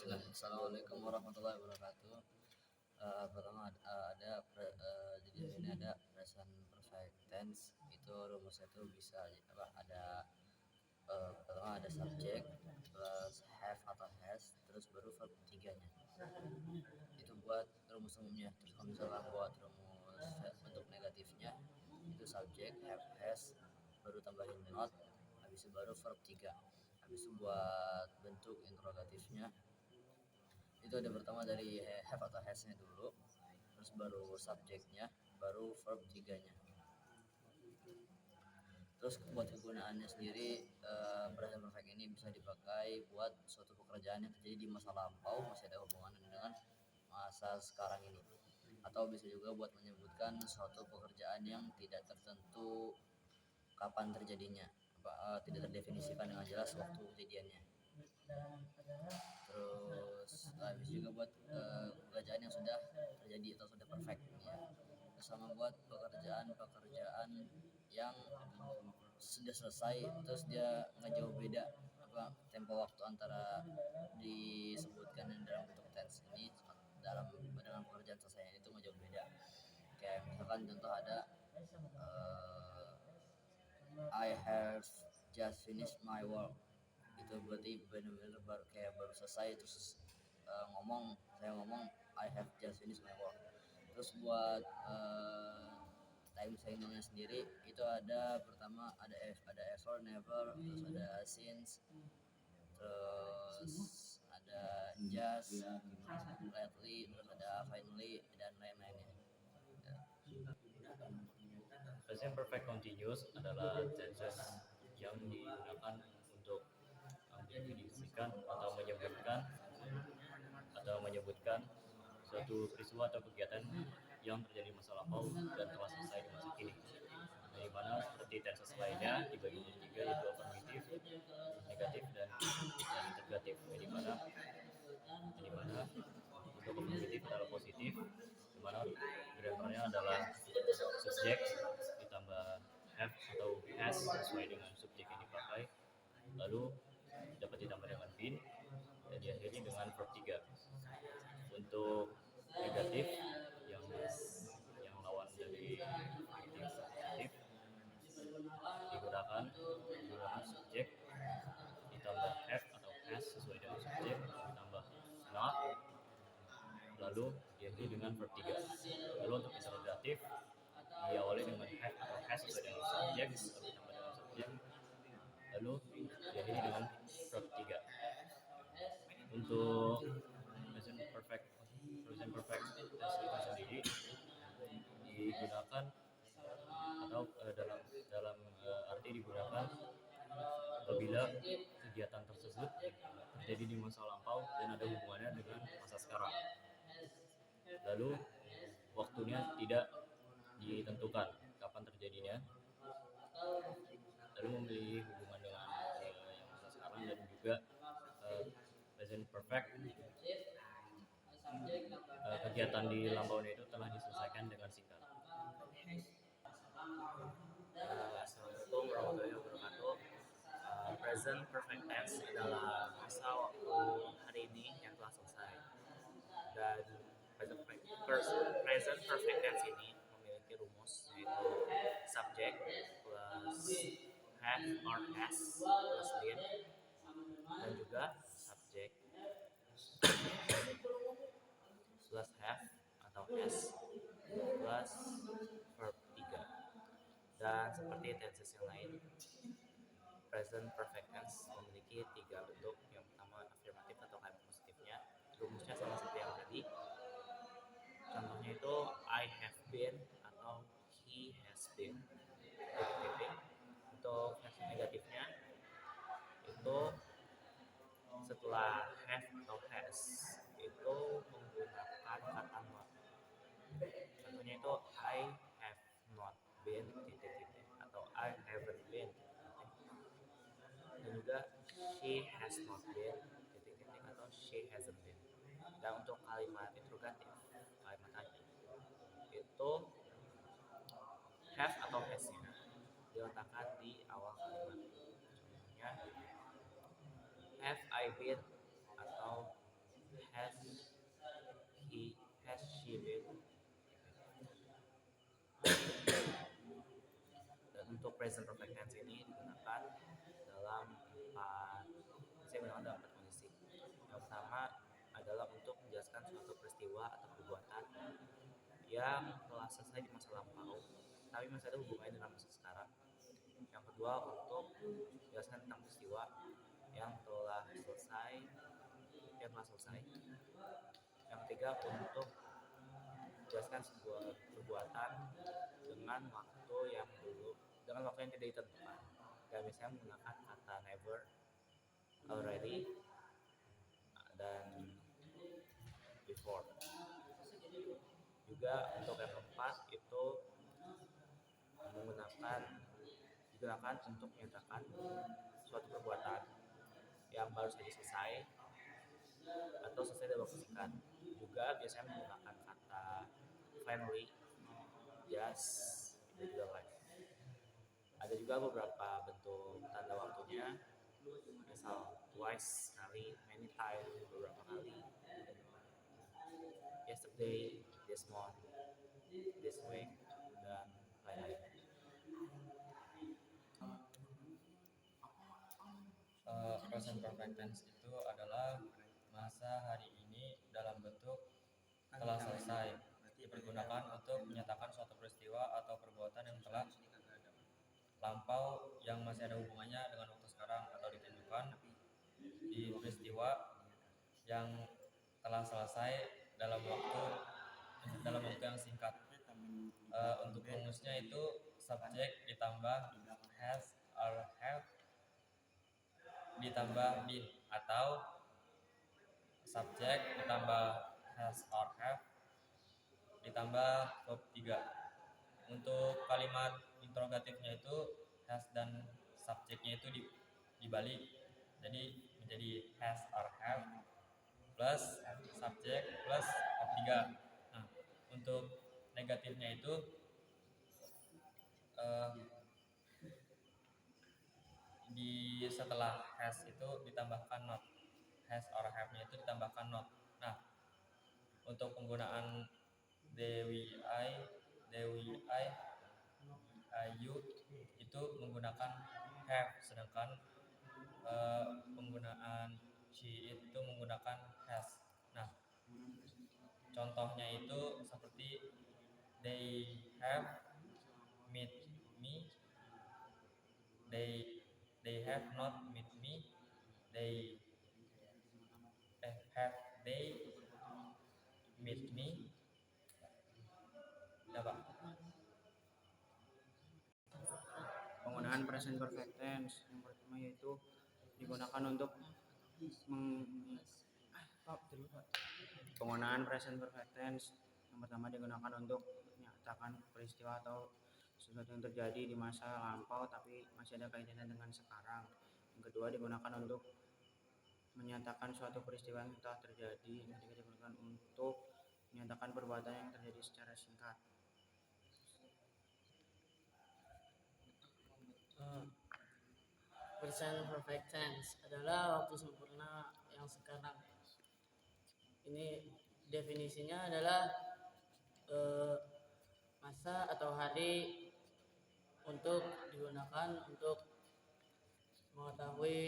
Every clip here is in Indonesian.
Bismillah. Assalamualaikum warahmatullahi wabarakatuh. Pertama jadi ini ada present perfect tense. Itu rumusnya itu bisa pertama ada subjek plus have atau has, terus baru verb tiganya. Itu buat rumus umumnya. Terus kalau misalkan buat rumus bentuk negatifnya itu subjek have has, baru tambahin not, habis itu baru verb 3. Habis itu buat bentuk interrogatifnya itu ada pertama dari have atau has-nya dulu, terus baru subjeknya, baru verb 3-nya. Terus buat kegunaannya sendiri, present perfect ini bisa dipakai buat suatu pekerjaan yang terjadi di masa lampau masih ada hubungannya dengan masa sekarang ini, atau bisa juga buat menyebutkan suatu pekerjaan yang tidak tertentu kapan terjadinya, tidak terdefinisikan dengan jelas waktu kejadiannya. Terus bisa juga buat pekerjaan yang sudah terjadi atau sudah perfect ya. Sama buat pekerjaan yang sudah selesai terus dia nggak jauh beda tempo waktu antara disebutkan dalam bentuk tense ini dengan pekerjaan selesai itu nggak jauh beda. Kayak misalkan contoh ada I have just finished my work, itu berarti benar-benar baru selesai. Terus saya ngomong I have just finished my work. Terus buat time signalnya sendiri itu ada pertama ada ever, never, terus ada since, terus ada just, lately, terus ada finally dan lain-lainnya ya. Present perfect continuous adalah tenses yang digunakan untuk mendefinisikan atau menyebutkan suatu peristiwa atau kegiatan yang terjadi masa lampau dan telah selesai di masa kini. Di mana seperti tenses lainnya dibagi menjadi 3, yaitu affirmatif, negatif, dan interrogatif. Di mana untuk affirmatif adalah positif, di mana grammarnya adalah subjek ditambah have atau has sesuai dengan subjek yang dipakai, lalu dapat ditambah dengan been dan diakhiri dengan verb 3. Untuk negatif yang lawan dari positif digunakan subjek ditambah have atau has sesuai dengan subjek ditambah not, lalu diakhiri dengan verb 3. Lalu untuk interrogatif diawali dengan have atau has sesuai dengan subjek, lalu ditambah dengan subjek, lalu diakhiri dengan verb 3. Untuk present perfect tense itu sendiri digunakan atau dalam arti digunakan apabila kegiatan tersebut terjadi di masa lampau dan ada hubungannya dengan masa sekarang, lalu waktunya tidak ditentukan kapan terjadinya, lalu memiliki hubungan dengan yang masa sekarang, dan juga present perfect kegiatan di lampaunya itu telah diselesaikan dengan singkat. Assalamualaikum warahmatullahi wabarakatuh. Present perfect tense adalah masa waktu hari ini yang telah selesai, dan present perfect tense ini memiliki rumus yaitu subject plus have or has plus been, dan juga subject plus have atau has plus verb 3. Dan seperti tenses yang lain, present perfect tense memiliki 3 bentuk. Yang pertama afirmatif atau kata positifnya, rumusnya sama seperti yang tadi. Contohnya itu I have been atau he has been. Untuk versi negatifnya itu setelah have atau has itu menggunakan kata not. Contohnya itu I have not been atau I haven't been, dan juga she has not been atau she hasn't been. Dan untuk kalimat interrogatif, kalimat tanya, itu have atau has-nya diletakkan di awal kalimat. Contohnya have I been atau she been. Dan untuk present perfect tense ini digunakan dalam saya gunakan dalam 4 kondisi. Yang pertama adalah untuk menjelaskan suatu peristiwa atau perbuatan yang telah selesai di masa lampau, tapi masih ada hubungannya dengan masa sekarang. Yang kedua untuk menjelaskan tentang peristiwa yang telah selesai. Yang ketiga untuk menjelaskan sebuah perbuatan dengan waktu yang tidak ditentukan. Dan biasanya menggunakan kata never, already, dan before. Juga untuk yang keempat itu digunakan untuk menyatakan suatu perbuatan yang baru saja selesai atau selesai dalam waktu singkat. Juga biasanya menggunakan kata finally, just, itu juga lain. Ada juga beberapa bentuk tanda waktunya, misal twice sekali, many times beberapa kali, yesterday, this month, this week, dan lain-lain. Present perfect tense itu adalah masa hari ini dalam bentuk telah selesai, dipergunakan untuk menyatakan suatu peristiwa atau perbuatan yang telah lampau yang masih ada hubungannya dengan waktu sekarang atau ditunjukkan di peristiwa yang telah selesai dalam waktu yang singkat. Untuk rumusnya itu subjek ditambah has or have ditambah been, atau subjek ditambah has or have ditambah verb 3. Untuk kalimat interrogatifnya itu has dan subjeknya itu dibalik, jadi menjadi has or have plus subjek plus verb 3. Nah, untuk negatifnya itu di setelah has itu ditambahkan not, has or have-nya itu ditambahkan not. Nah, untuk penggunaan DWI, IU itu menggunakan have, sedangkan penggunaan she itu menggunakan has. Nah, contohnya itu seperti they have met me, they have not met me, have they met me. Ya, Pak. Penggunaan present perfect tense yang pertama yaitu digunakan untuk penggunaan present perfect tense yang pertama digunakan untuk menyatakan peristiwa atau sesuatu yang terjadi di masa lampau tapi masih ada kaitannya dengan sekarang. Yang kedua digunakan untuk menyatakan suatu peristiwa yang telah terjadi. Yang ketiga digunakan untuk menyatakan perbuatan yang terjadi secara singkat. Present perfect tense adalah waktu sempurna yang sekarang. Ini definisinya adalah masa atau hari untuk digunakan untuk mengetahui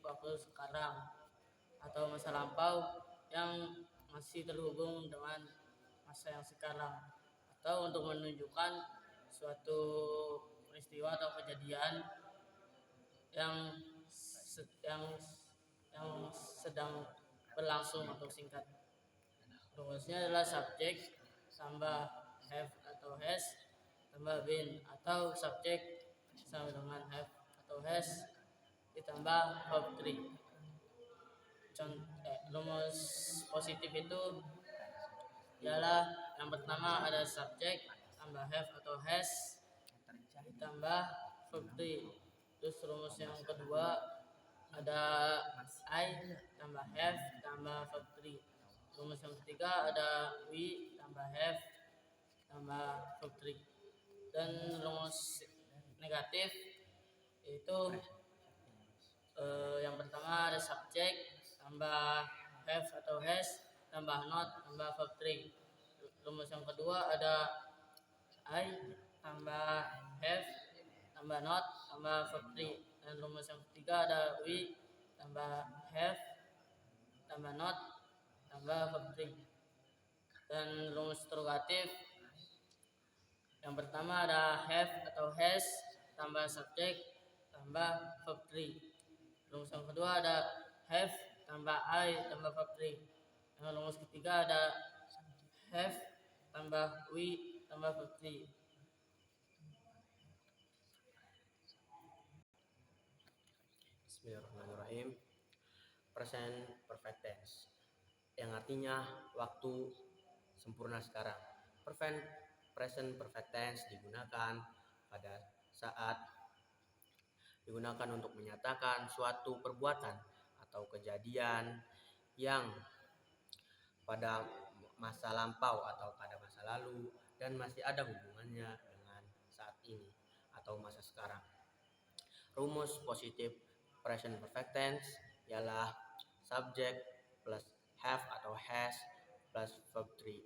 waktu sekarang atau masa lampau yang masih terhubung dengan masa yang sekarang, atau untuk menunjukkan suatu peristiwa atau kejadian yang sedang berlangsung atau singkat. Rumusnya adalah subjek tambah have atau has tambah been, atau subjek sama dengan have atau has ditambah verb 3. Rumus positif itu ialah yang pertama ada subjek tambah have atau has ditambah verb 3. Terus rumus yang kedua ada I tambah have tambah verb 3. Rumus yang ketiga ada we tambah have tambah verb 3. Dan rumus negatif itu yang pertama ada subjek tambah have atau has tambah not tambah verb 3. rumus yang kedua ada I tambah have tambah not tambah verb 3. Dan rumus yang ketiga ada we tambah have tambah not tambah verb 3. Dan rumus interrogatif yang pertama ada have atau has tambah subjek tambah verb 3. Rumus yang kedua ada have tambah I tambah verb 3. Yang rumus ketiga ada have tambah we tambah verb 3. Bismillahirrahmanirrahim. Present perfect tense yang artinya waktu sempurna sekarang. Present perfect tense digunakan pada saat digunakan untuk menyatakan suatu perbuatan atau kejadian yang pada masa lampau atau pada masa lalu dan masih ada hubungannya dengan saat ini atau masa sekarang. Rumus positif present perfect tense ialah subject plus have atau has plus verb 3.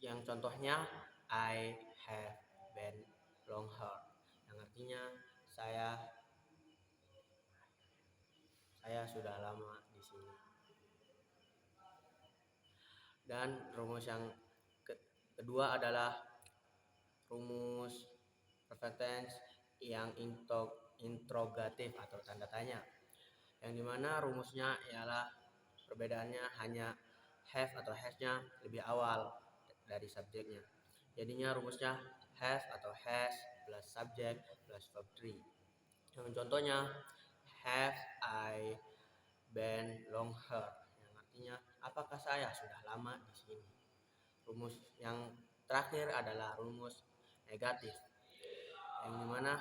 Yang contohnya I have been long here, yang artinya saya sudah lama di sini. Dan rumus yang kedua adalah rumus perfect tense yang interrogatif atau tanda tanya, yang dimana rumusnya ialah perbedaannya hanya have atau has-nya lebih awal dari subjeknya. Jadinya rumusnya have atau has plus subject plus verb 3. Yang contohnya have I been long here, yang artinya apakah saya sudah lama di sini. Rumus yang terakhir adalah rumus negatif, yang dimana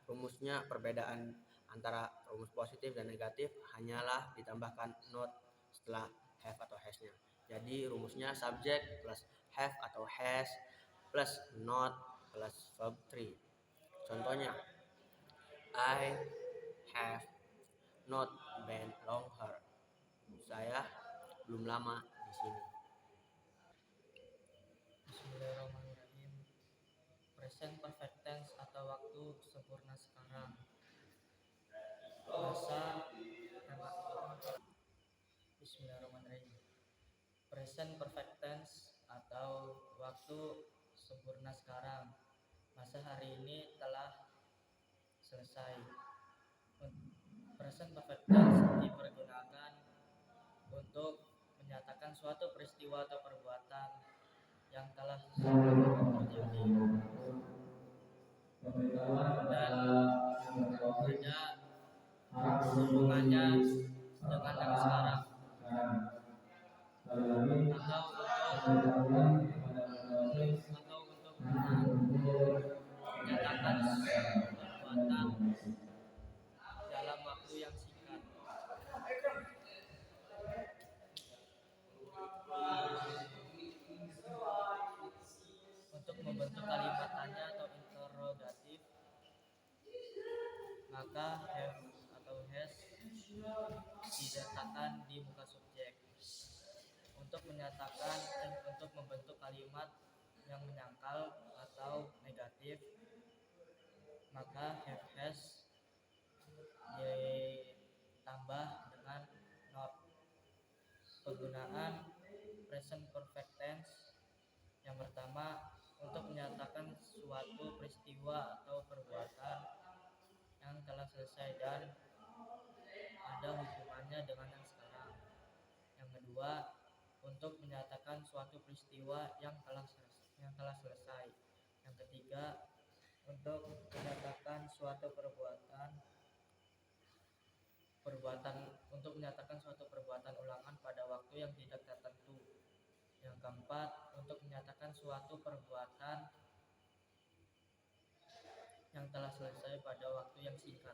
rumusnya perbedaan antara rumus positif dan negatif hanyalah ditambahkan not setelah have atau has-nya. Jadi rumusnya subject plus have atau has plus not plus verb 3. Contohnya I have not been long here, saya belum lama di sini. Bismillahirrahmanirrahim. Present perfect tense atau waktu sempurna sekarang. Bismillahirrahmanirrahim. Present perfect tense atau waktu sempurna sekarang. Masa hari ini telah selesai. Present perfect tense dipergunakan untuk menyatakan suatu peristiwa atau perbuatan yang telah terjadi dan ada hubungannya dengan yang sekarang, atau untuk menyatakan perbuatan dalam waktu yang singkat. Untuk membentuk kalimat tanya atau interrogatif, maka have atau has diletakkan di muka subjek. Untuk membentuk kalimat yang menyangkal atau negatif, maka have has ditambah dengan not. Penggunaan present perfect tense yang pertama untuk menyatakan suatu peristiwa atau perbuatan yang telah selesai dan ada hubungannya dengan yang sekarang. Yang kedua, untuk menyatakan suatu peristiwa yang telah selesai. Yang ketiga, untuk menyatakan suatu perbuatan ulangan pada waktu yang tidak tertentu. Yang keempat, untuk menyatakan suatu perbuatan yang telah selesai pada waktu yang singkat.